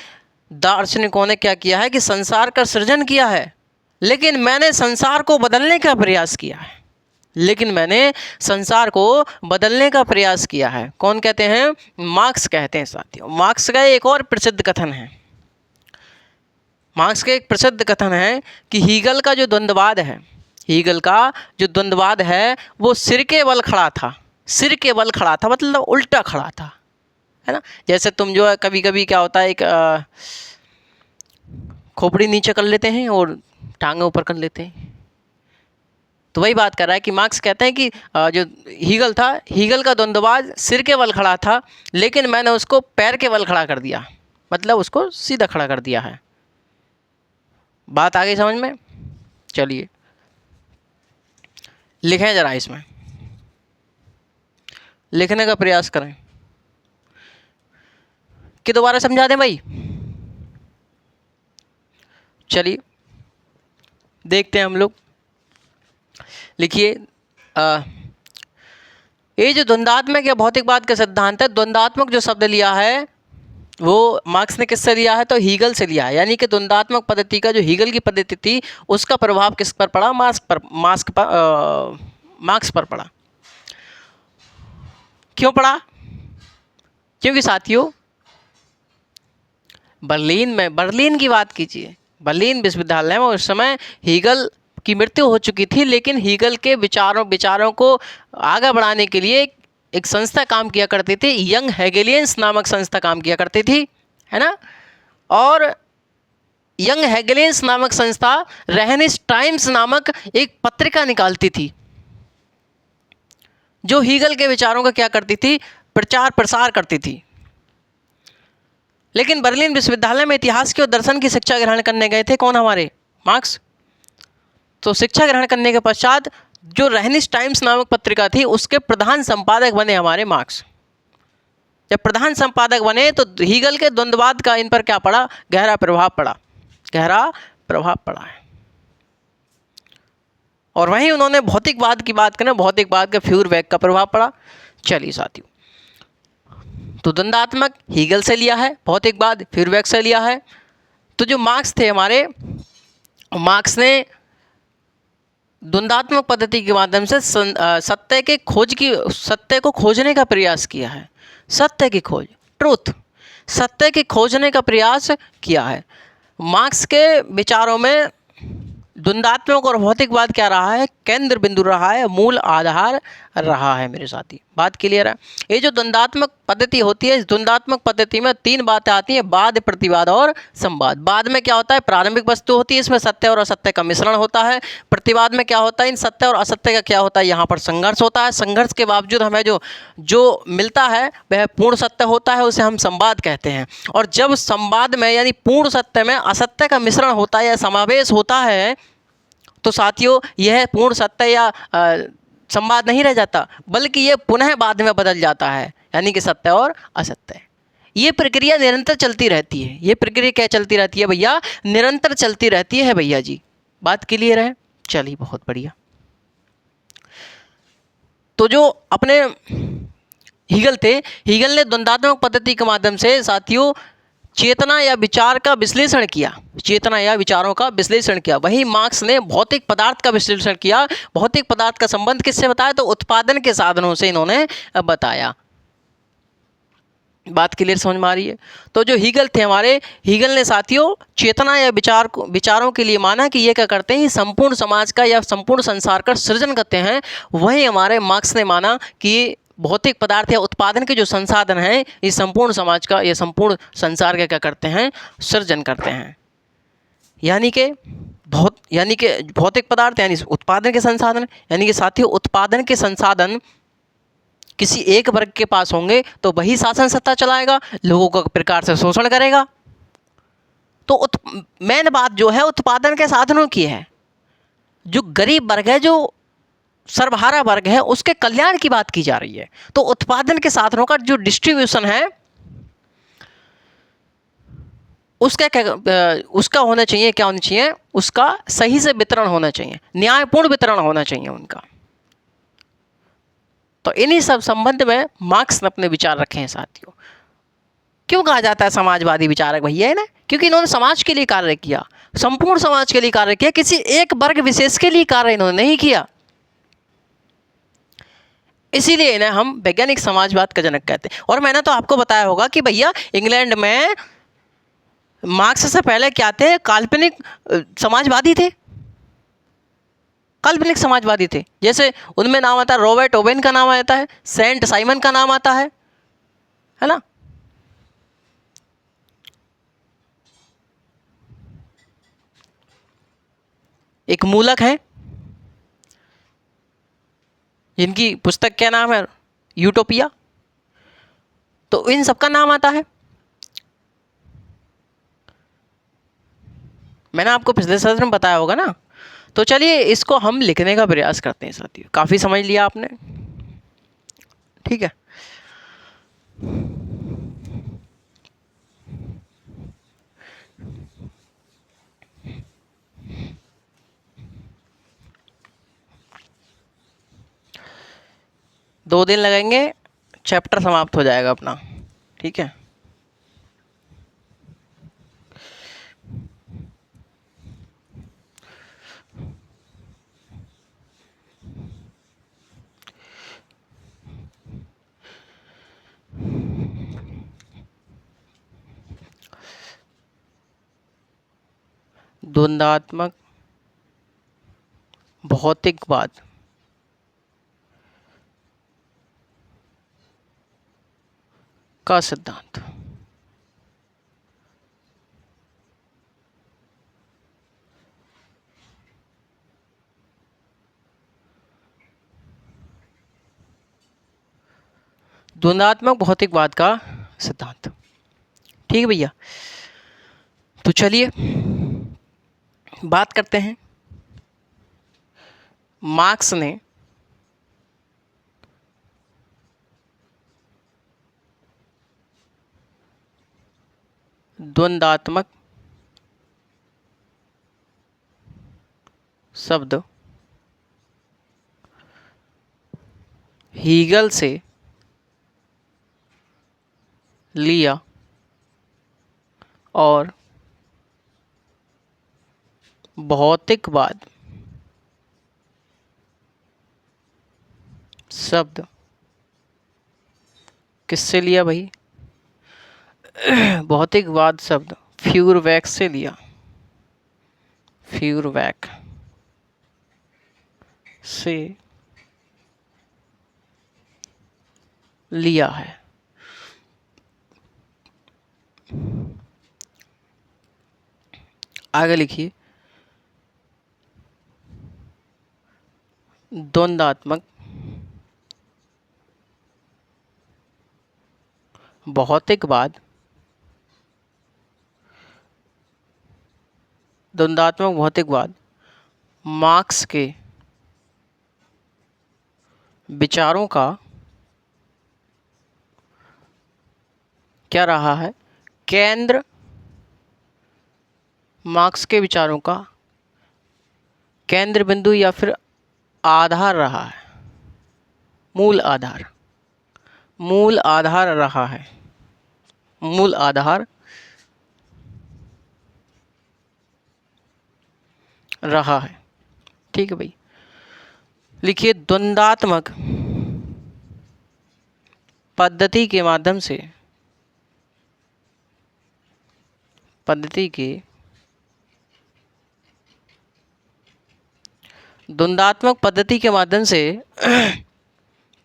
क्या किया है कि संसार का सृजन किया है, लेकिन मैंने संसार को बदलने का प्रयास किया है। कौन कहते हैं? मार्क्स कहते हैं साथियों। मार्क्स का एक और प्रसिद्ध कथन है कि हीगल का जो द्वंद्ववाद है वो सिर के बल खड़ा था मतलब उल्टा खड़ा था, है ना। जैसे तुम जो है कभी कभी क्या होता है, एक खोपड़ी नीचे कर लेते हैं और टांगे ऊपर कर लेते हैं, तो वही बात कर रहा है कि मार्क्स कहते हैं कि जो हीगल का द्वंद्ववाद सिर के बल खड़ा था, लेकिन मैंने उसको पैर के बल खड़ा कर दिया, मतलब उसको सीधा खड़ा कर दिया है। बात आ गई समझ में? चलिए लिखें जरा, इसमें लिखने का प्रयास करें कि दोबारा समझा दें भाई। चलिए देखते हैं हम लोग। लिखिए, ये जो द्वंद्वात्मक या भौतिकवाद का सिद्धांत है, द्वंद्वात्मक जो शब्द लिया है वो मार्क्स ने किससे लिया है? तो हीगल से लिया है। यानी कि द्वंद्वात्मक पद्धति का जो हीगल की पद्धति थी उसका प्रभाव किस पर पड़ा? मार्क्स पर पड़ा। क्यों पड़ा? क्योंकि साथियों बर्लिन की बात कीजिए, बर्लिन विश्वविद्यालय में उस समय हीगल की मृत्यु हो चुकी थी, लेकिन हीगल के विचारों को आगे बढ़ाने के लिए एक संस्था काम किया करती थी, यंग हेगेलियंस नामक संस्था काम किया करती थी, है ना। और यंग हेगेलियंस नामक संस्था रेहनिश टाइम्स नामक एक पत्रिका निकालती थी जो हीगल के विचारों का क्या करती थी? प्रचार प्रसार करती थी। लेकिन बर्लिन विश्वविद्यालय में इतिहास की और दर्शन की शिक्षा ग्रहण करने गए थे कौन? हमारे मार्क्स। तो शिक्षा ग्रहण करने के पश्चात जो रेहनिश टाइम्स नामक पत्रिका थी उसके प्रधान संपादक बने हमारे मार्क्स। जब प्रधान संपादक बने तो हीगल के द्वंद्ववाद का इन पर क्या पड़ा? गहरा प्रभाव पड़ा है। और वहीं उन्होंने भौतिकवाद की बात करें, भौतिकवाद का फ्यूरबैक का प्रभाव पड़ा। चलिए साथियों, तो द्वंद्वात्मक हीगल से लिया है, भौतिकवाद फ्यूरबैक से लिया है। तो जो मार्क्स थे हमारे, मार्क्स ने द्वंद्वात्मक पद्धति के माध्यम से सत्य को खोजने का प्रयास किया है। सत्य की खोजने का प्रयास किया है। मार्क्स के विचारों में द्वंद्वात्मक और भौतिकवाद क्या रहा है? केंद्र बिंदु रहा है, मूल आधार रहा है मेरे साथी। बात क्लियर है? ये जो द्वंद्वात्मक पद्धति होती है, इस द्वंद्वात्मक पद्धति में तीन बातें आती हैं: वाद, प्रतिवाद और संवाद। वाद में क्या होता है? प्रारंभिक वस्तु होती है, इसमें सत्य और असत्य का मिश्रण होता है। प्रतिवाद में क्या होता है? इन सत्य और असत्य का क्या होता है? यहाँ पर संघर्ष होता है। संघर्ष के बावजूद हमें जो मिलता है वह पूर्ण सत्य होता है, उसे हम संवाद कहते हैं। और जब संवाद में यानी पूर्ण सत्य में असत्य का मिश्रण होता है या समावेश होता है, तो साथियों यह पूर्ण सत्य या संवाद नहीं रह जाता, बल्कि ये पुनः बाद में बदल जाता है, यानी कि सत्य और असत्य। ये प्रक्रिया निरंतर चलती रहती है। ये प्रक्रिया क्या चलती रहती है भैया? निरंतर चलती रहती है भैया जी। बात क्लियर है? चलिए बहुत बढ़िया। तो जो अपने हीगल थे, हीगल ने द्वंद्वात्मक पद्धति के माध्यम से साथियों चेतना या विचार का विश्लेषण किया। चेतना या विचारों का विश्लेषण किया। वहीं मार्क्स ने भौतिक पदार्थ का विश्लेषण किया। भौतिक पदार्थ का संबंध किससे बताया? तो उत्पादन के साधनों से इन्होंने बताया। बात क्लियर समझ में आ रही है? तो जो हीगल थे हमारे, हीगल ने साथियों चेतना या विचारों के लिए माना कि ये क्या करते हैं, संपूर्ण समाज का या संपूर्ण संसार का सृजन करते हैं। वहीं हमारे मार्क्स ने माना कि भौतिक पदार्थ या उत्पादन के जो संसाधन हैं, ये संपूर्ण समाज का या संपूर्ण संसार का क्या करते हैं, सृजन करते हैं। यानी कि भौतिक पदार्थ यानी उत्पादन के संसाधन, यानी कि साथियों उत्पादन के संसाधन किसी एक वर्ग के पास होंगे तो वही शासन सत्ता चलाएगा, लोगों को प्रकार से शोषण करेगा। तो मेन बात जो है उत्पादन के साधनों की है। जो गरीब वर्ग है, जो सर्वहारा वर्ग है, उसके कल्याण की बात की जा रही है। तो उत्पादन के साधनों का जो डिस्ट्रीब्यूशन है उसका होना चाहिए, क्या होना चाहिए, उसका सही से वितरण होना चाहिए, न्यायपूर्ण वितरण होना चाहिए उनका। तो इन्हीं सब संबंध में मार्क्स ने अपने विचार रखे हैं साथियों। क्यों कहा जाता है समाजवादी विचारक भैया है ना? क्योंकि इन्होंने समाज के लिए कार्य किया, संपूर्ण समाज के लिए कार्य किया, किसी एक वर्ग विशेष के लिए कार्य इन्होंने नहीं किया। इसीलिए इन्हें हम वैज्ञानिक समाजवाद का जनक कहते हैं। और मैंने तो आपको बताया होगा कि भैया इंग्लैंड में मार्क्स से पहले क्या थे, काल्पनिक समाजवादी थे, काल्पनिक समाजवादी थे। जैसे उनमें नाम आता है, रॉबर्ट ओवेन का नाम आता है, सेंट साइमन का नाम आता है ना। एक मूलक है जिनकी पुस्तक क्या नाम है, यूटोपिया। तो इन सबका नाम आता है। मैंने आपको पिछले सत्र में बताया होगा ना। तो चलिए इसको हम लिखने का प्रयास करते हैं साथियों। काफ़ी समझ लिया आपने, ठीक है। दो दिन लगेंगे, चैप्टर समाप्त हो जाएगा अपना, ठीक है। द्वंद्वात्मक भौतिकवाद का सिद्धांत। द्वंद्वात्मक भौतिकवाद का सिद्धांत, ठीक है भैया। तो चलिए बात करते हैं। मार्क्स ने द्वंद्वात्मक शब्द हीगल से लिया और भौतिकवाद शब्द किससे लिया भाई? भौतिकवाद शब्द फ्यूरबैक से लिया, फ्यूरबैक से लिया है। आगे लिखिए, द्वंद्वात्मक भौतिकवाद, द्वंद्वात्मक भौतिकवाद मार्क्स के विचारों का क्या रहा है? केंद्र मार्क्स के विचारों का केंद्र बिंदु या फिर आधार रहा है। मूल आधार, मूल आधार रहा है, मूल आधार रहा है। ठीक है भाई। लिखिए, द्वंद्वात्मक पद्धति के माध्यम से, द्वंद्वात्मक पद्धति के माध्यम से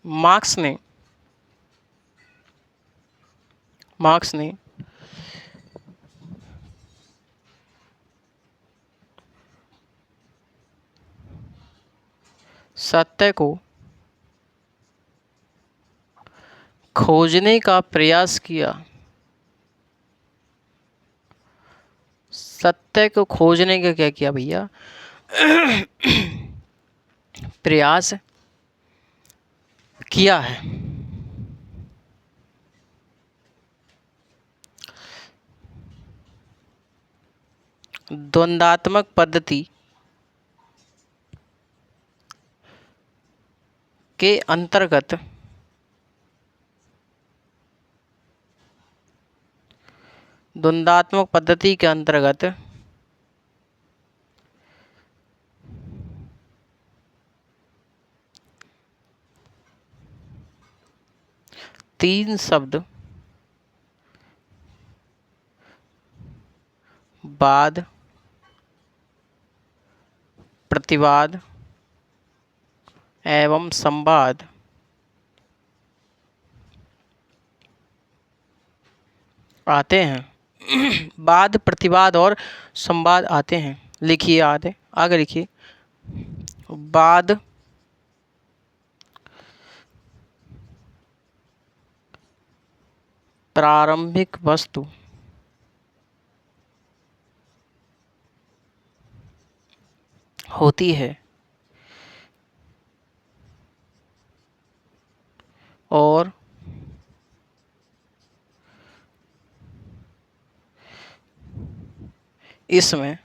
मार्क्स ने सत्य को खोजने का प्रयास किया। सत्य को खोजने का क्या किया भैया? प्रयास किया है। द्वंद्वात्मक पद्धति के अंतर्गत द्वंद्वात्मक पद्धति के अंतर्गत तीन शब्द वाद, प्रतिवाद एवं संवाद आते हैं। वाद, प्रतिवाद और संवाद आते हैं। लिखिए आगे लिखिए। वाद प्रारंभिक वस्तु होती है और इसमें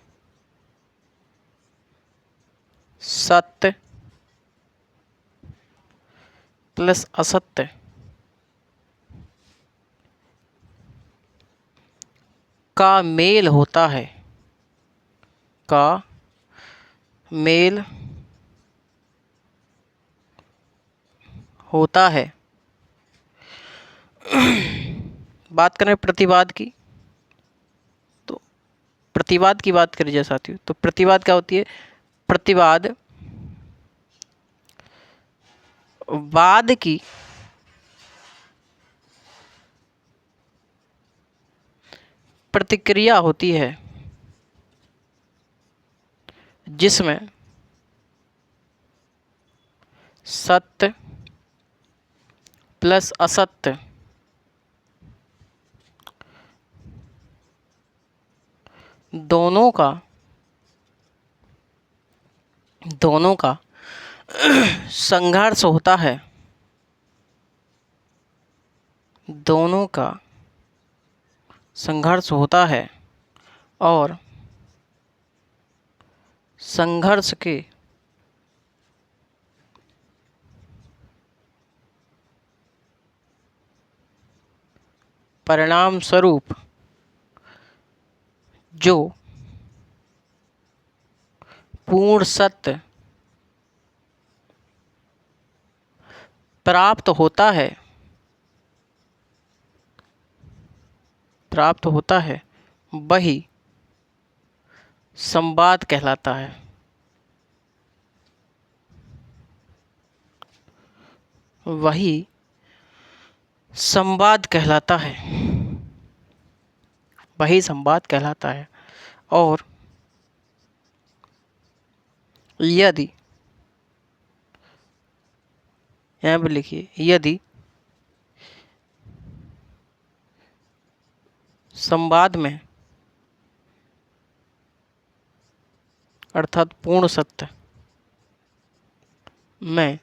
सत्य प्लस असत्य का मेल होता है, का मेल होता है। बात करें प्रतिवाद की, तो प्रतिवाद की बात करिए साथियों, तो प्रतिवाद क्या होती है? प्रतिवाद वाद की प्रतिक्रिया होती है जिसमें सत्य प्लस असत्य दोनों का संघर्ष होता है। दोनों का संघर्ष होता है और संघर्ष के परिणाम स्वरूप जो पूर्ण सत्य प्राप्त होता है वही संवाद कहलाता है। वही संवाद कहलाता है। वही संवाद कहलाता है। और यदि, यहाँ पर लिखिए, यदि संवाद में अर्थात पूर्ण सत्य में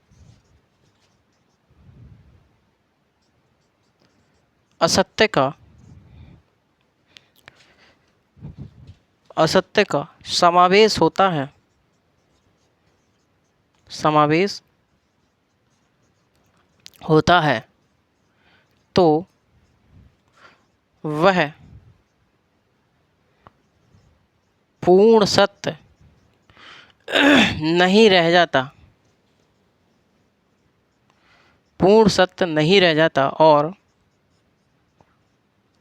असत्य का असत्य का समावेश होता है, समावेश होता है तो वह पूर्ण सत्य नहीं रह जाता, पूर्ण सत्य नहीं रह जाता और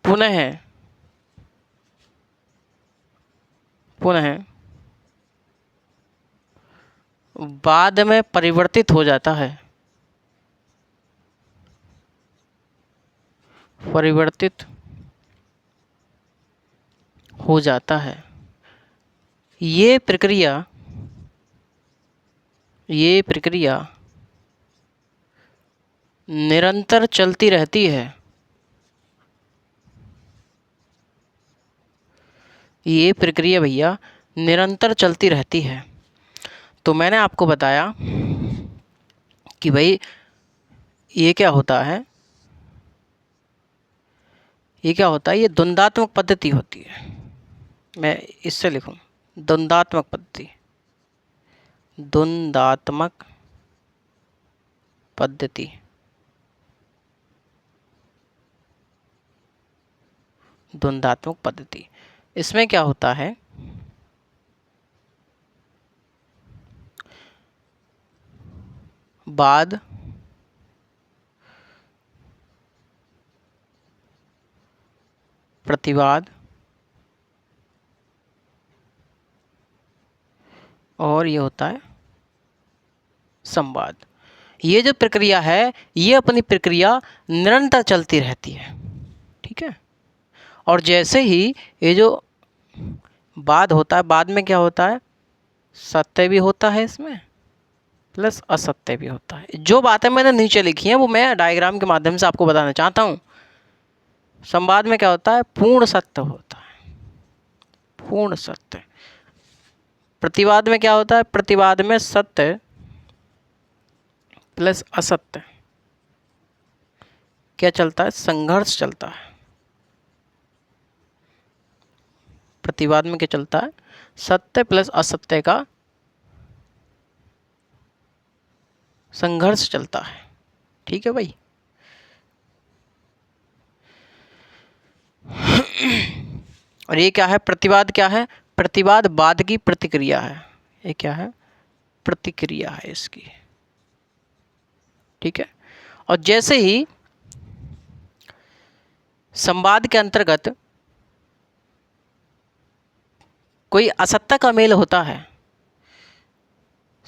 पुनः पुनः बाद में परिवर्तित हो जाता है, परिवर्तित हो जाता है। ये प्रक्रिया निरंतर चलती रहती है, ये प्रक्रिया भैया निरंतर चलती रहती है। तो मैंने आपको बताया कि भाई ये क्या होता है, ये क्या होता है, ये द्वंद्वात्मक पद्धति होती है। मैं इससे लिखूं द्वंद्वात्मक पद्धति, द्वंद्वात्मक पद्धति, द्वंद्वात्मक पद्धति। इसमें क्या होता है, बाद प्रतिवाद और ये होता है संवाद। ये जो प्रक्रिया है ये अपनी प्रक्रिया निरंतर चलती रहती है, ठीक है। और जैसे ही ये जो बाद होता है, बाद में क्या होता है, सत्य भी होता है इसमें प्लस असत्य भी होता है। जो बातें मैंने नीचे लिखी हैं वो मैं डायग्राम के माध्यम से आपको बताना चाहता हूँ। संवाद में क्या होता है, पूर्ण सत्य होता है, पूर्ण सत्य। प्रतिवाद में क्या होता है, प्रतिवाद में सत्य प्लस असत्य क्या चलता है, संघर्ष चलता है। प्रतिवाद में क्या चलता है, सत्य प्लस असत्य का संघर्ष चलता है, ठीक है भाई। और ये क्या है, प्रतिवाद क्या है, प्रतिवाद बाद की प्रतिक्रिया है। ये क्या है, प्रतिक्रिया है इसकी, ठीक है। और जैसे ही संवाद के अंतर्गत कोई असत्य का मेल होता है,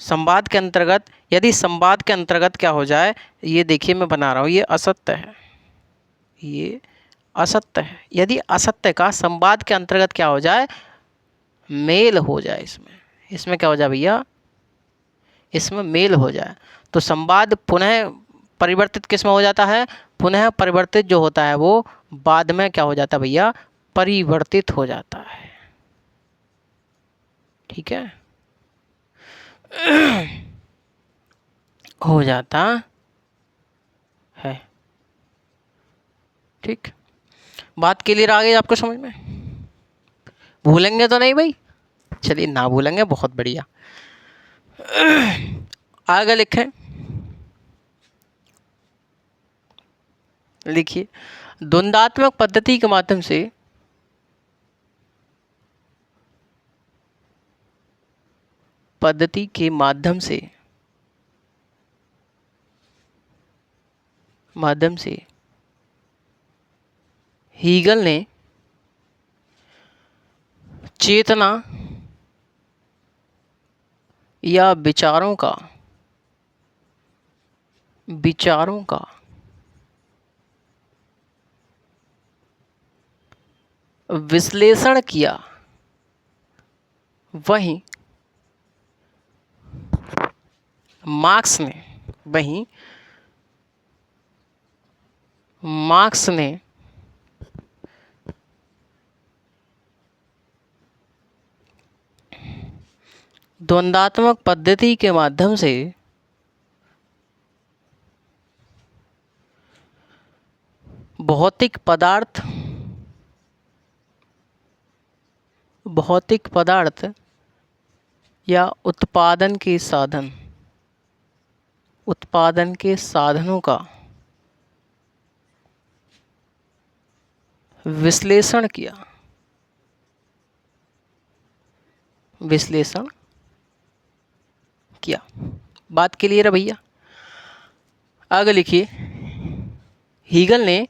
संवाद के अंतर्गत यदि संवाद के अंतर्गत क्या हो जाए, ये देखिए मैं बना रहा हूँ, ये असत्य है, ये असत्य है। यदि असत्य का संवाद के अंतर्गत क्या हो जाए, मेल हो जाए, इसमें क्या हो जाए भैया, इसमें मेल हो जाए, तो संवाद पुनः परिवर्तित किस में हो जाता है, पुनः परिवर्तित जो होता है वो बाद में क्या हो जाता है भैया, परिवर्तित हो जाता है, ठीक है। हो जाता है, ठीक। बात क्लियर आ गई आपको समझ में, भूलेंगे तो नहीं भाई, चलिए ना भूलेंगे, बहुत बढ़िया। आगे लिखें, लिखिए द्वंद्वात्मक पद्धति के माध्यम से हीगल ने चेतना या विचारों का विश्लेषण किया, वहीं मार्क्स ने द्वंद्वात्मक पद्धति के माध्यम से भौतिक पदार्थ भौतिक पदार्थ या उत्पादन के साधन, उत्पादन के साधनों का विश्लेषण किया, विश्लेषण किया। बात क्लियर है भैया? आगे लिखिए, हीगल ने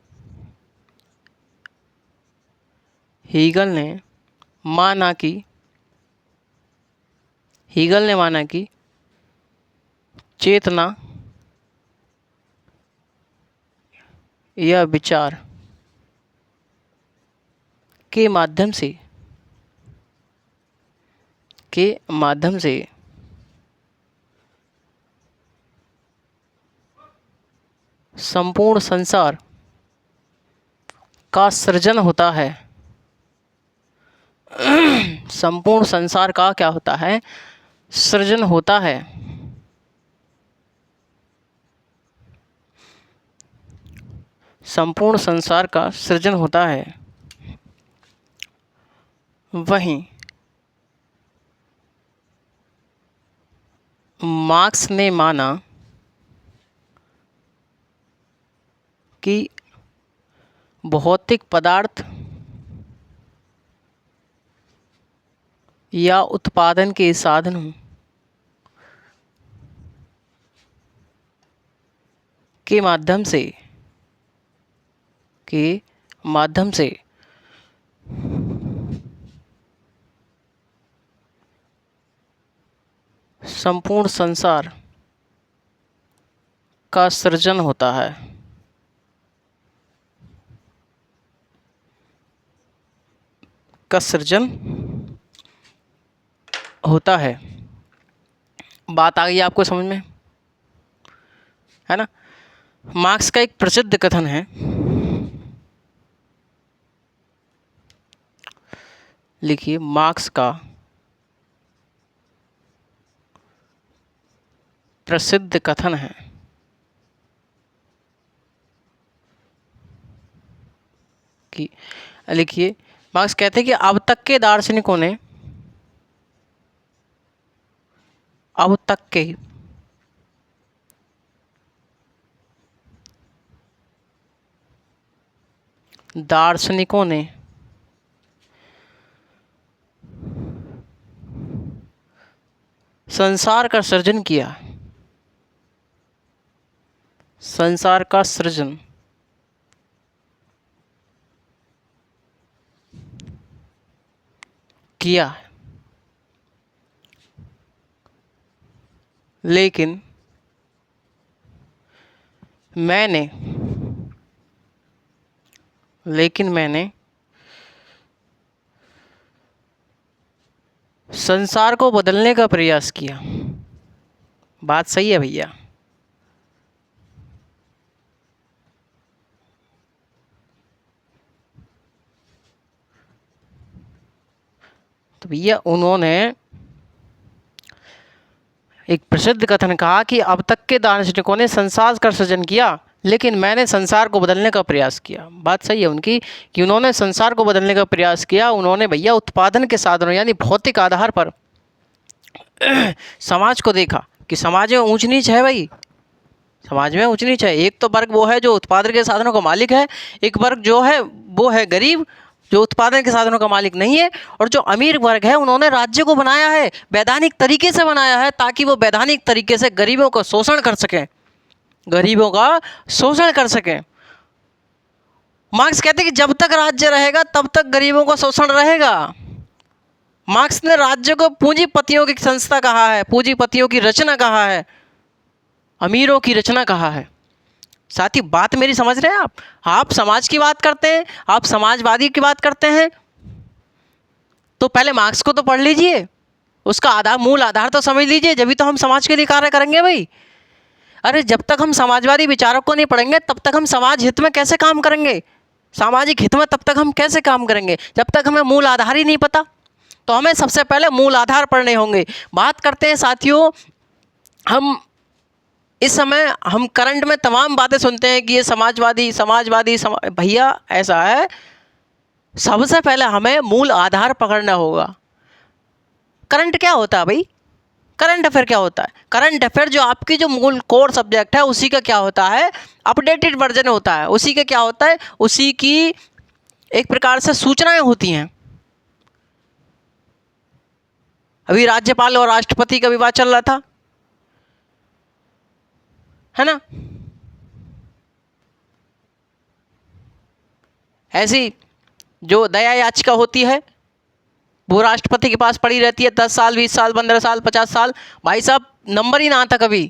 माना कि चेतना या विचार के माध्यम से संपूर्ण संसार का सृजन होता है। संपूर्ण संसार का क्या होता है? सृजन होता है। संपूर्ण संसार का सृजन होता है। वहीं मार्क्स ने माना कि भौतिक पदार्थ या उत्पादन के साधनों के माध्यम से संपूर्ण संसार का सृजन होता है। का सृजन होता है। बात आ गई आपको समझ में, है ना? मार्क्स का एक प्रसिद्ध कथन है, लिखिए, मार्क्स का प्रसिद्ध कथन है कि, लिखिए, मार्क्स कहते हैं कि अब तक के दार्शनिकों ने, अब तक के दार्शनिकों ने संसार का सृजन किया, संसार का सृजन किया, लेकिन मैंने संसार को बदलने का प्रयास किया। बात सही है भैया? तो भैया उन्होंने एक प्रसिद्ध कथन कहा कि अब तक के दार्शनिकों ने संसार का सृजन किया, लेकिन मैंने संसार को बदलने का प्रयास किया। बात सही है उनकी कि उन्होंने संसार को बदलने का प्रयास किया। उन्होंने भैया उत्पादन के साधनों यानी भौतिक आधार पर समाज को देखा कि समाज में ऊंच नीच है भाई, समाज में ऊंच नीच है। एक तो वर्ग वो है जो उत्पादन के साधनों का मालिक है, एक वर्ग जो है वो है गरीब जो उत्पादन के साधनों का मालिक नहीं है, और जो अमीर वर्ग है उन्होंने राज्य को बनाया है, वैधानिक तरीके से बनाया है, ताकि वो वैधानिक तरीके से गरीबों का शोषण कर सकें, गरीबों का शोषण कर सकें। मार्क्स कहते हैं कि जब तक राज्य रहेगा तब तक गरीबों का शोषण रहेगा। मार्क्स ने राज्य को पूंजीपतियों की संस्था कहा है, पूंजीपतियों की रचना कहा है, अमीरों की रचना कहा है। साथी बात मेरी समझ रहे हैं आप समाज की बात करते हैं, आप समाजवादी की बात करते हैं, तो पहले मार्क्स को तो पढ़ लीजिए, उसका आधार, मूल आधार तो समझ लीजिए, जब भी तो हम समाज के लिए कार्य करेंगे भाई। अरे जब तक हम समाजवादी विचारों को नहीं पढ़ेंगे तब तक हम समाज हित में कैसे काम करेंगे, सामाजिक हित में तब तक हम कैसे काम करेंगे, जब तक हमें मूल आधार ही नहीं पता। तो हमें सबसे पहले मूल आधार पढ़ने होंगे। बात करते हैं साथियों, हम इस समय हम करंट में तमाम बातें सुनते हैं कि ये समाजवादी भैया ऐसा है सबसे पहले हमें मूल आधार पकड़ना होगा। करंट क्या होता है भाई? करंट अफेयर क्या होता है? करंट अफेयर जो आपकी जो मूल कोर सब्जेक्ट है उसी का क्या होता है? अपडेटेड वर्जन होता है। उसी का क्या होता है? उसी की एक प्रकार से सूचनाएं होती हैं। अभी राज्यपाल और राष्ट्रपति का विवाद चल रहा था, है ना? ऐसी जो दया याचिका होती है वो राष्ट्रपति के पास पड़ी रहती है 10 साल, 20 साल, 15 साल, 50 साल। भाई साहब, नंबर ही ना आता कभी,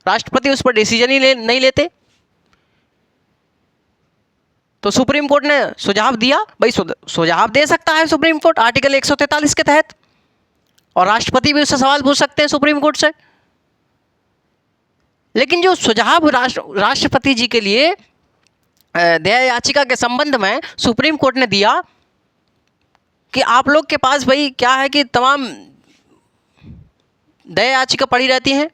राष्ट्रपति उस पर डिसीजन ही नहीं लेते। तो सुप्रीम कोर्ट ने सुझाव दिया, भाई सुझाव दे सकता है सुप्रीम कोर्ट आर्टिकल 143 के तहत, और राष्ट्रपति भी उससे सवाल पूछ सकते हैं सुप्रीम कोर्ट से। लेकिन जो सुझाव राष्ट्रपति जी के लिए दया याचिका के संबंध में सुप्रीम कोर्ट ने दिया कि आप लोग के पास भाई क्या है कि तमाम दया याचिका पड़ी रहती हैं,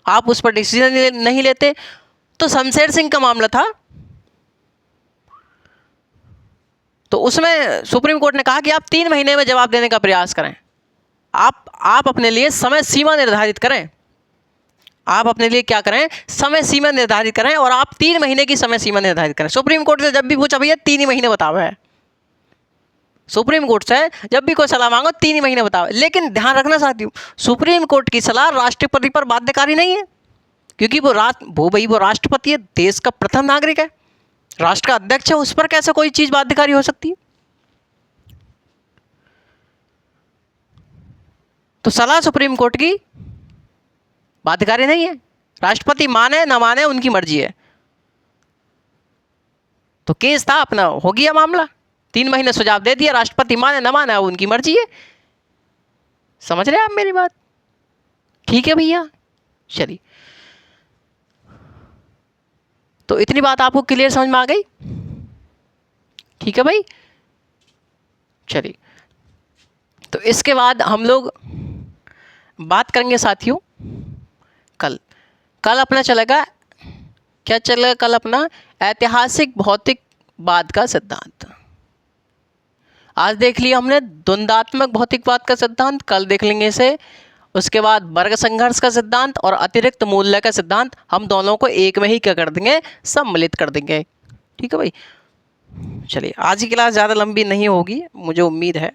आप उस पर डिसीजन नहीं लेते। तो शमशेर सिंह का मामला था, तो उसमें सुप्रीम कोर्ट ने कहा कि आप 3 महीने में जवाब देने का प्रयास करें। आप अपने लिए समय सीमा निर्धारित करें। आप अपने लिए क्या करें? समय सीमा निर्धारित करें, और आप 3 महीने की समय सीमा निर्धारित करें। सुप्रीम कोर्ट से जब भी पूछा भैया 3 ही महीने बताओ है, सुप्रीम कोर्ट से जब भी कोई सलाह मांगो 3 ही महीने बताओ। लेकिन ध्यान रखना साथियों, सुप्रीम कोर्ट की सलाह राष्ट्रपति पर बाध्यकारी नहीं है, क्योंकि वो राष्ट्रपति है, देश का प्रथम नागरिक है, राष्ट्र का अध्यक्ष है, उस पर कैसे कोई चीज बाध्यकारी हो सकती है? तो सलाह सुप्रीम कोर्ट की बाध्यकारी नहीं है। राष्ट्रपति माने ना माने उनकी मर्जी है। तो केस था अपना, हो गया मामला, 3 महीने सुझाव दे दिया, राष्ट्रपति माने ना माने उनकी मर्जी है। समझ रहे हैं आप मेरी बात? ठीक है भैया, चलिए। तो इतनी बात आपको क्लियर समझ में आ गई? ठीक है भाई, चलिए। तो इसके बाद हम लोग बात करेंगे साथियों कल अपना चलेगा, क्या चलेगा कल अपना? ऐतिहासिक भौतिकवाद का सिद्धांत। आज देख लिया हमने द्वंद्वात्मक भौतिकवाद का सिद्धांत, कल देख लेंगे इसे। उसके बाद वर्ग संघर्ष का सिद्धांत और अतिरिक्त मूल्य का सिद्धांत, हम दोनों को एक में ही क्या कर देंगे? सम्मिलित कर देंगे। ठीक है भाई, चलिए। आज की क्लास ज़्यादा लंबी नहीं होगी मुझे उम्मीद है,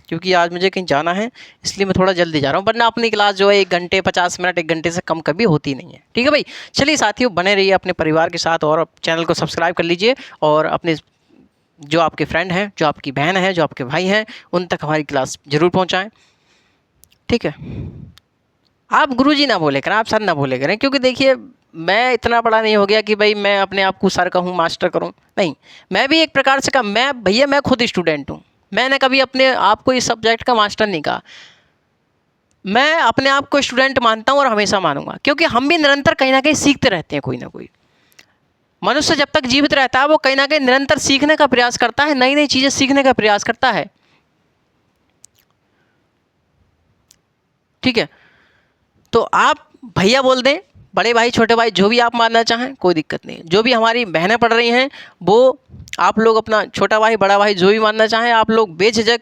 क्योंकि आज मुझे कहीं जाना है, इसलिए मैं थोड़ा जल्दी जा रहा हूँ। वरना अपनी क्लास जो है 1 घंटे 50 मिनट, 1 घंटे से कम कभी होती नहीं है। ठीक है भाई, चलिए साथियों, बने रहिए अपने परिवार के साथ, और चैनल को सब्सक्राइब कर लीजिए, और अपने जो आपके फ्रेंड हैं, जो आपकी बहन है, जो आपके भाई हैं, उन तक हमारी क्लास ज़रूर पहुँचाएँ। ठीक है, आप गुरुजी ना बोले करें, आप सर ना बोले करें, क्योंकि देखिए मैं इतना बड़ा नहीं हो गया कि भाई मैं अपने आप को सर कहूँ, मास्टर करूँ। नहीं, मैं भी एक प्रकार से मैं खुद स्टूडेंट हूँ। मैंने कभी अपने आप को इस सब्जेक्ट का मास्टर नहीं कहा। मैं अपने आप को स्टूडेंट मानता हूँ और हमेशा मानूंगा, क्योंकि हम भी निरंतर कहीं ना कहीं सीखते रहते हैं। कोई ना कोई मनुष्य जब तक जीवित रहता है वो कहीं ना कहीं निरंतर सीखने का प्रयास करता है, नई नई चीज़ें सीखने का प्रयास करता है। ठीक है, तो आप भैया बोल दें, बड़े भाई, छोटे भाई, जो भी आप मानना चाहें, कोई दिक्कत नहीं है। जो भी हमारी बहनें पढ़ रही हैं वो आप लोग अपना छोटा भाई, बड़ा भाई, जो भी मानना चाहें, आप लोग बेझिझक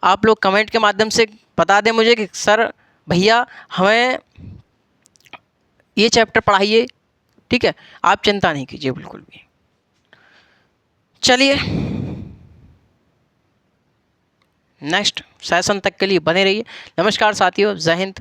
आप लोग कमेंट के माध्यम से बता दें मुझे कि सर भैया हमें ये चैप्टर पढ़ाइए। ठीक है, आप चिंता नहीं कीजिए बिल्कुल भी। चलिए, नेक्स्ट सेशन तक के लिए बने रहिए। नमस्कार साथियों, जय हिंद।